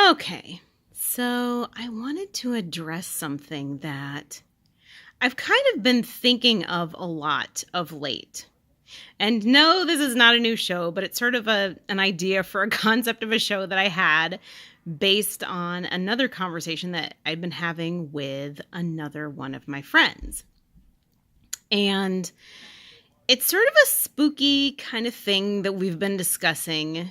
Okay, so I wanted to address something that I've kind of been thinking of a lot of late. And no, this is not a new show, but it's sort of an idea for a concept of a show that I had based on another conversation that I'd been having with another one of my friends. And it's sort of a spooky kind of thing that we've been discussing,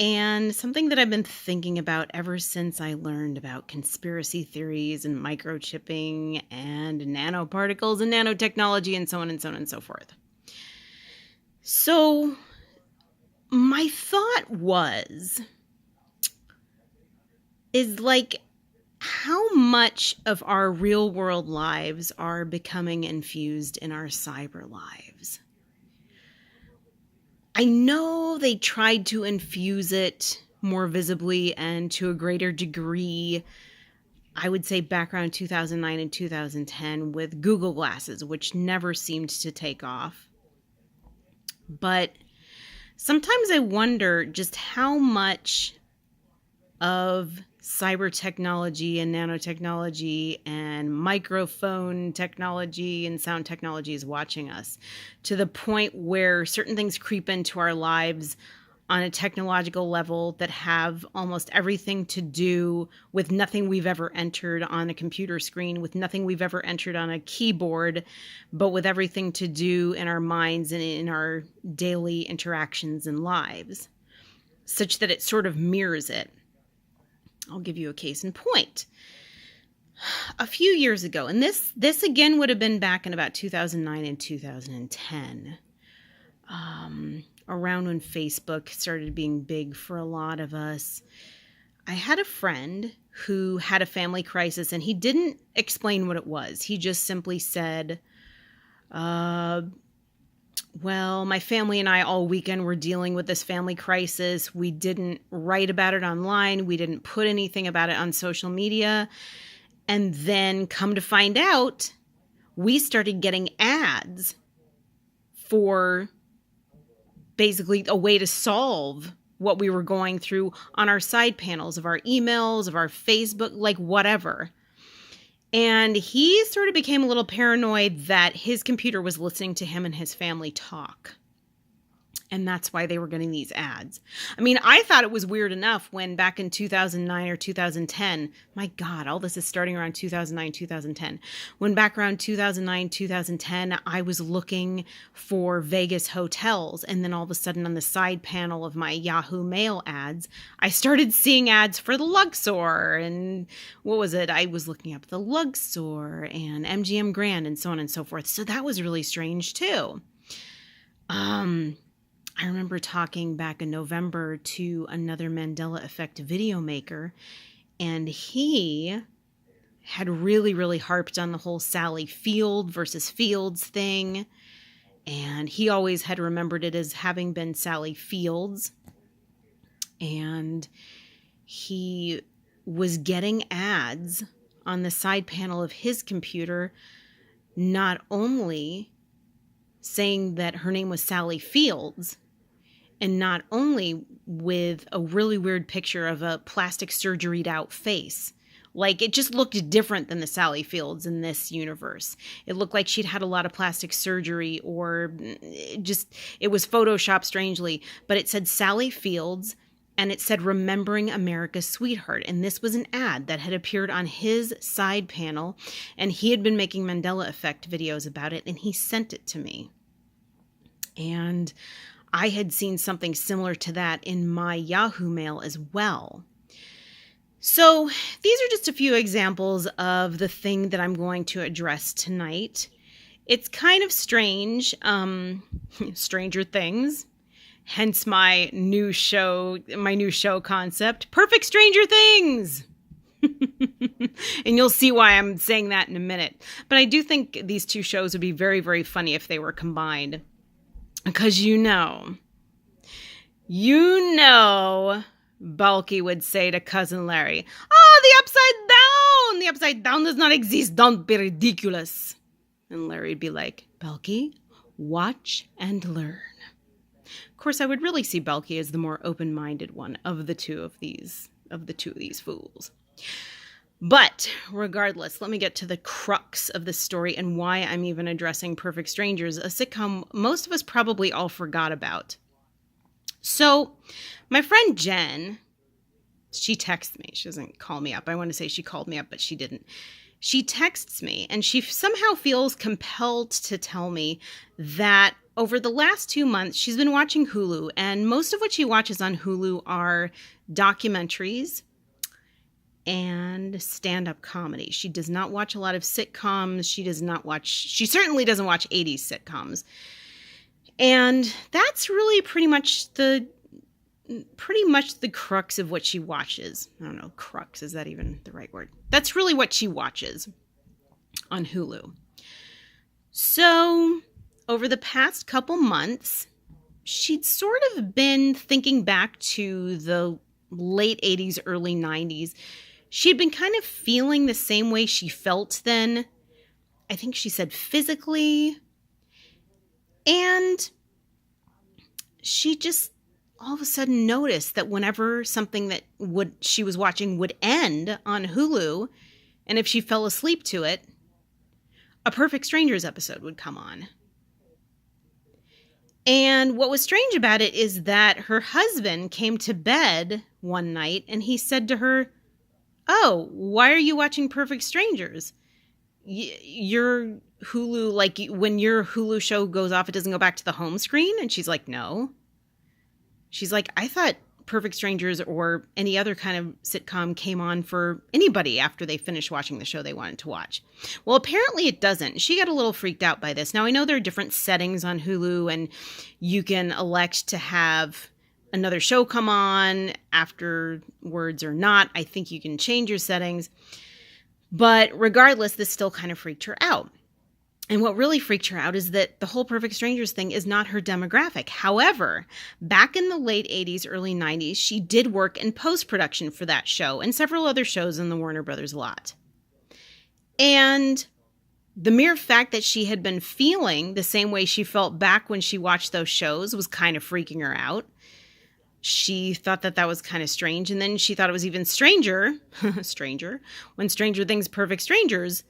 and something that I've been thinking about ever since I learned about conspiracy theories and microchipping and nanoparticles and nanotechnology and so on and so on and so forth. So my thought is like, how much of our real world lives are becoming infused in our cyber lives? I know they tried to infuse it more visibly and to a greater degree, I would say back around 2009 and 2010 with Google Glasses, which never seemed to take off. But sometimes I wonder just how much of cyber technology and nanotechnology and microphone technology and sound technology is watching us, to the point where certain things creep into our lives on a technological level that have almost everything to do with nothing we've ever entered on a computer screen, with nothing we've ever entered on a keyboard, but with everything to do in our minds and in our daily interactions and lives, such that it sort of mirrors it. I'll give you a case in point. A few years ago, and this again would have been back in about 2009 and 2010, around when Facebook started being big for a lot of us. I had a friend who had a family crisis, and he didn't explain what it was. He just simply said, well, my family and I all weekend were dealing with this family crisis. We didn't write about it online. We didn't put anything about it on social media. And then come to find out, we started getting ads for basically a way to solve what we were going through on our side panels of our emails, of our Facebook, like whatever. And he sort of became a little paranoid that his computer was listening to him and his family talk. And that's why they were getting these ads. I mean, I thought it was weird enough when back in 2009 or 2010, my God, all this is starting around 2009, 2010. When back around 2009, 2010, I was looking for Vegas hotels. And then all of a sudden on the side panel of my Yahoo Mail ads, I started seeing ads for the Luxor. And what was it? I was looking up the Luxor and MGM Grand and so on and so forth. So that was really strange too. I remember talking back in November to another Mandela Effect video maker, and he had really, really harped on the whole Sally Field versus Fields thing, and he always had remembered it as having been Sally Fields, and he was getting ads on the side panel of his computer, not only saying that her name was Sally Fields, and not only with a really weird picture of a plastic surgeried out face. Like, it just looked different than the Sally Fields in this universe. It looked like she'd had a lot of plastic surgery, or it was photoshopped strangely. But it said Sally Fields, and it said Remembering America's Sweetheart. And this was an ad that had appeared on his side panel, and he had been making Mandela Effect videos about it, and he sent it to me. And I had seen something similar to that in my Yahoo Mail as well. So these are just a few examples of the thing that I'm going to address tonight. It's kind of strange, Stranger Things, hence my new show concept, Perfect Stranger Things. And you'll see why I'm saying that in a minute. But I do think these two shows would be very, very funny if they were combined. Because you know, Bulky would say to Cousin Larry, "Oh, the upside down does not exist, don't be ridiculous." And Larry'd be like, "Bulky, watch and learn." Of course, I would really see Bulky as the more open-minded one of the two of these of the two of these fools. But regardless, let me get to the crux of this story and why I'm even addressing Perfect Strangers, a sitcom most of us probably all forgot about. So my friend Jen, she texts me. She doesn't call me up. I want to say she called me up, but she didn't. She texts me and she somehow feels compelled to tell me that over the last 2 months, she's been watching Hulu, and most of what she watches on Hulu are documentaries and stand-up comedy. She does not watch a lot of sitcoms. She certainly doesn't watch 80s sitcoms. And that's really pretty much the crux of what she watches. I don't know, crux, is that even the right word? That's really what she watches on Hulu. So, over the past couple months, she'd sort of been thinking back to the late 80s, early 90s. She'd been kind of feeling the same way she felt then. I think she said physically. And she just all of a sudden noticed that whenever something that she was watching would end on Hulu, and if she fell asleep to it, a Perfect Strangers episode would come on. And what was strange about it is that her husband came to bed one night and he said to her, "Oh, why are you watching Perfect Strangers? Your Hulu, like when your Hulu show goes off, it doesn't go back to the home screen?" And she's like, "No." She's like, "I thought Perfect Strangers or any other kind of sitcom came on for anybody after they finished watching the show they wanted to watch." Well, apparently it doesn't. She got a little freaked out by this. Now, I know there are different settings on Hulu, and you can elect to have another show come on afterwards or not. I think you can change your settings. But regardless, this still kind of freaked her out. And what really freaked her out is that the whole Perfect Strangers thing is not her demographic. However, back in the late 80s, early 90s, she did work in post-production for that show and several other shows in the Warner Brothers lot. And the mere fact that she had been feeling the same way she felt back when she watched those shows was kind of freaking her out. She thought that was kind of strange. And then she thought it was even stranger, when Stranger Things Perfect Strangers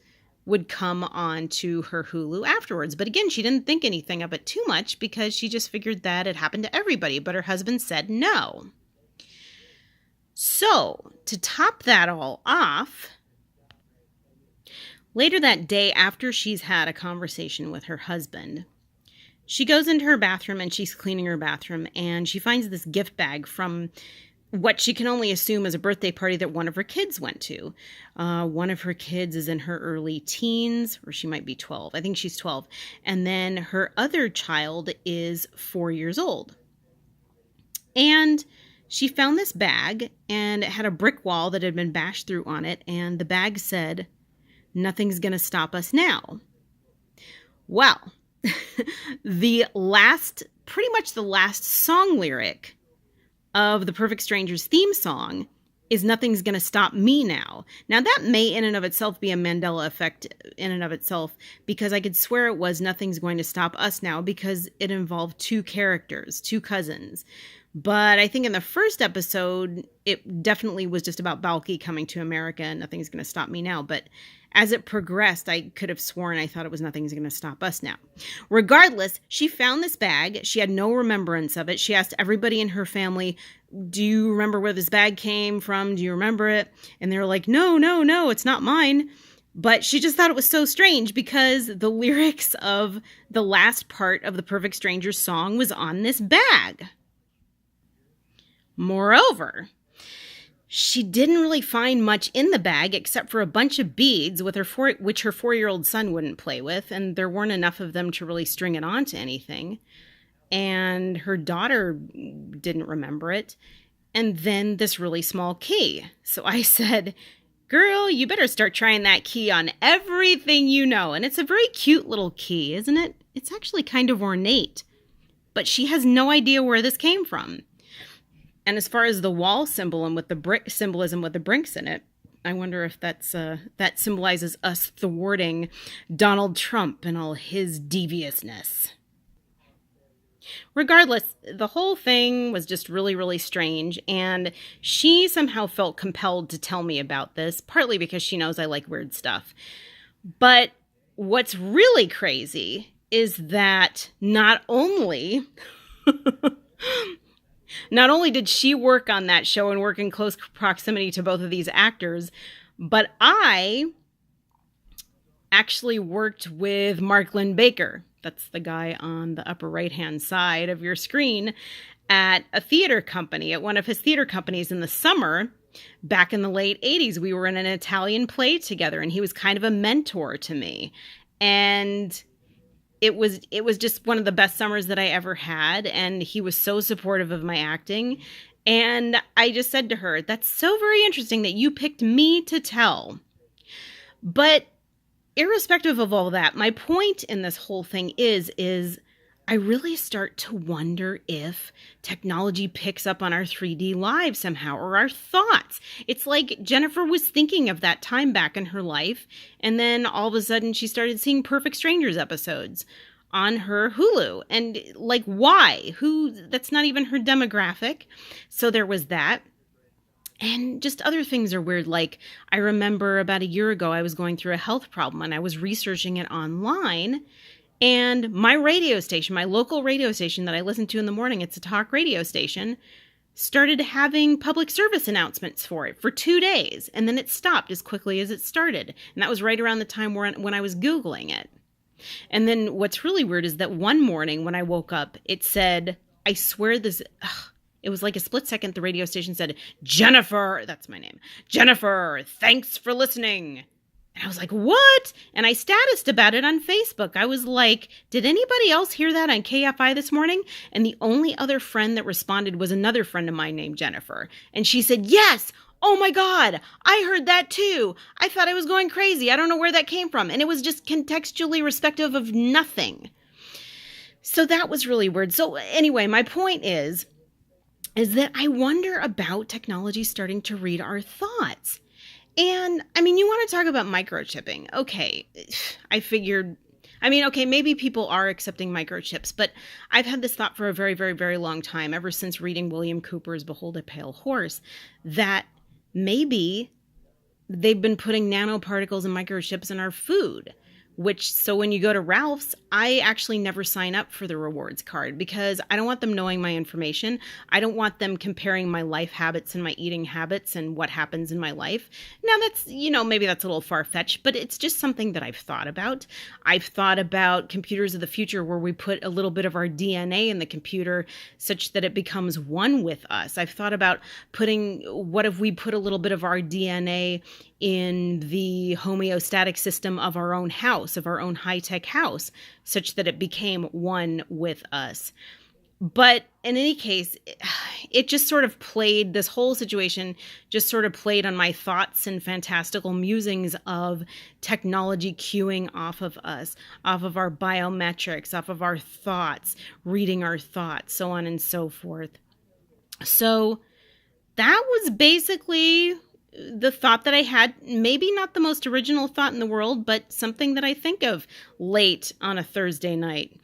would come on to her Hulu afterwards. But again, she didn't think anything of it too much because she just figured that it happened to everybody. But her husband said no. So, to top that all off, later that day after she's had a conversation with her husband, she goes into her bathroom and she's cleaning her bathroom and she finds this gift bag from what she can only assume is a birthday party that one of her kids went to. One of her kids is in her early teens, or she might be 12. I think she's 12. And then her other child is 4 years old. And she found this bag, and it had a brick wall that had been bashed through on it, and the bag said, "Nothing's gonna stop us now." Well, pretty much the last song lyric of the Perfect Strangers theme song is "Nothing's Gonna Stop Me Now." Now, that may in and of itself be a Mandela effect in and of itself, because I could swear it was "Nothing's Going to Stop Us Now" because it involved two characters, two cousins. But I think in the first episode, it definitely was just about Balky coming to America and "Nothing's Gonna Stop Me Now." But as it progressed, I could have sworn I thought it was "Nothing's Gonna Stop Us Now." Regardless, she found this bag. She had no remembrance of it. She asked everybody in her family, "Do you remember where this bag came from? Do you remember it?" And they were like, no, it's not mine. But she just thought it was so strange because the lyrics of the last part of the Perfect Strangers song was on this bag. Moreover, she didn't really find much in the bag except for a bunch of beads which her 4-year-old son wouldn't play with, and there weren't enough of them to really string it onto anything. And her daughter didn't remember it. And then this really small key. So I said, "Girl, you better start trying that key on everything you know." And it's a very cute little key, isn't it? It's actually kind of ornate. But she has no idea where this came from. And as far as the wall symbolism with the bricks in it, I wonder if that symbolizes us thwarting Donald Trump and all his deviousness. Regardless, the whole thing was just really, really strange, and she somehow felt compelled to tell me about this, partly because she knows I like weird stuff. But what's really crazy is that not only did she work on that show and work in close proximity to both of these actors, but I actually worked with Mark Lynn Baker. That's the guy on the upper right-hand side of your screen at a theater company, at one of his theater companies in the summer. Back in the late 80s, we were in an Italian play together, and he was kind of a mentor to me. And it was just one of the best summers that I ever had, and he was so supportive of my acting. And I just said to her, that's so very interesting that you picked me to tell. But irrespective of all that, my point in this whole thing is I really start to wonder if technology picks up on our 3D lives somehow, or our thoughts. It's like Jennifer was thinking of that time back in her life, and then all of a sudden she started seeing Perfect Strangers episodes on her Hulu. And like, why? That's not even her demographic. So there was that. And just other things are weird. Like, I remember about a year ago, I was going through a health problem and I was researching it online. And my radio station, my local radio station that I listen to in the morning, it's a talk radio station, started having public service announcements for it for 2 days. And then it stopped as quickly as it started. And that was right around the time when I was Googling it. And then what's really weird is that one morning when I woke up, it said, I swear this... It was like a split second, the radio station said, Jennifer, that's my name, Jennifer, thanks for listening. And I was like, what? And I statused about it on Facebook. I was like, did anybody else hear that on KFI this morning? And the only other friend that responded was another friend of mine named Jennifer. And she said, yes, oh my God, I heard that too. I thought I was going crazy. I don't know where that came from. And it was just contextually respective of nothing. So that was really weird. So anyway, my point is that I wonder about technology starting to read our thoughts. And, I mean, you want to talk about microchipping. Okay, I figured, okay, maybe people are accepting microchips, but I've had this thought for a very, very, very long time, ever since reading William Cooper's Behold a Pale Horse, that maybe they've been putting nanoparticles and microchips in our food. So when you go to Ralph's, I actually never sign up for the rewards card because I don't want them knowing my information. I don't want them comparing my life habits and my eating habits and what happens in my life. Now that's, maybe that's a little far-fetched, but it's just something that I've thought about. I've thought about computers of the future where we put a little bit of our DNA in the computer such that it becomes one with us. I've thought about what if we put a little bit of our DNA in the homeostatic system of our own house, of our own high-tech house, such that it became one with us. But in any case, it just sort of played, this whole situation just sort of played on my thoughts and fantastical musings of technology cueing off of us, off of our biometrics, off of our thoughts, reading our thoughts, so on and so forth. So that was basically the thought that I had. Maybe not the most original thought in the world, but something that I think of late on a Thursday night.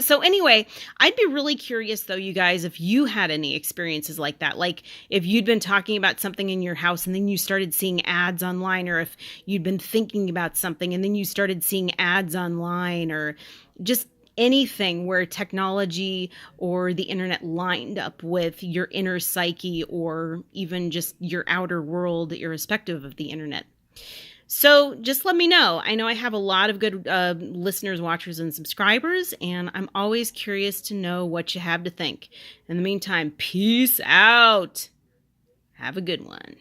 So anyway, I'd be really curious though, you guys, if you had any experiences like that. Like if you'd been talking about something in your house and then you started seeing ads online, or if you'd been thinking about something and then you started seeing ads online, or just anything where technology or the internet lined up with your inner psyche, or even just your outer world, irrespective of the internet. So just let me know. I know I have a lot of good listeners, watchers, and subscribers, and I'm always curious to know what you have to think. In the meantime, peace out. Have a good one.